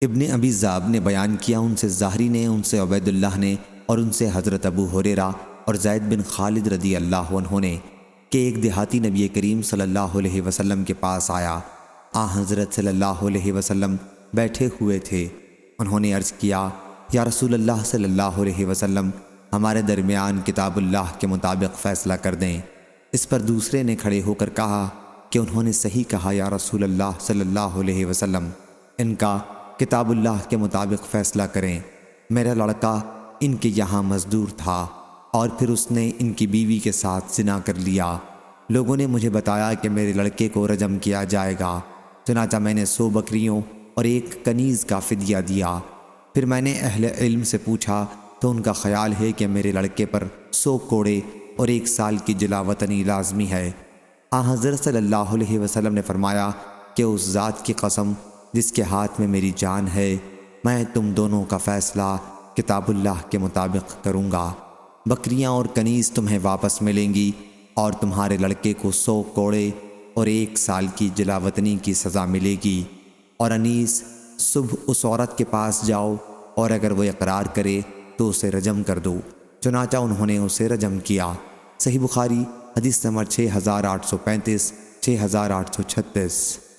ابن ابی ذئب نے بیان کیا، ان سے زہری نے، ان سے عبید اللہ نے، اور ان سے حضرت ابو ہریرہ اور زید بن خالد رضی اللہ عنہ نے کہ ایک دیہاتی نبی کریم صلی اللہ علیہ وسلم کے پاس آیا۔ حضرت صلی اللہ علیہ وسلم بیٹھے ہوئے تھے۔ انہوں نے عرض کیا، یا رسول اللہ صلی اللہ علیہ وسلم، ہمارے درمیان کتاب اللہ کے مطابق فیصلہ کر دیں۔ اس پر دوسرے نے کھڑے ہو کر کہا کہ انہوں نے صحیح کہا یا رسول اللہ صلی اللہ علیہ وسلم، ان کا کتاب اللہ کے مطابق فیصلہ کریں۔ میرا لڑکا ان کے یہاں مزدور تھا اور پھر اس نے ان کی بیوی کے ساتھ زنا کر لیا۔ لوگوں نے مجھے بتایا کہ میرے لڑکے کو رجم کیا جائے گا، چنانچہ میں نے 100 بکریوں اور 1 کنیز کا فدیہ دیا۔ پھر میں نے اہل علم سے پوچھا تو ان کا خیال ہے کہ میرے لڑکے پر 100 کوڑے اور 1 سال کی جلا وطنی لازمی ہے۔ حضرت صلی اللہ علیہ وسلم نے فرمایا کہ اس ذات کی قسم جس کے ہاتھ میں میری جان ہے، میں تم دونوں کا فیصلہ کتاب اللہ کے مطابق کروں گا۔ بکریاں اور کنیز تمہیں واپس ملیں گی اور تمہارے لڑکے کو 100 کوڑے اور 1 سال کی جلا وطنی کی سزا ملے گی۔ اور انیس، صبح اس عورت کے پاس جاؤ اور اگر وہ اقرار کرے تو اسے رجم کر دو۔ چنانچہ انہوں نے اسے رجم کیا۔ صحیح بخاری حدیث نمبر 6835، 6836۔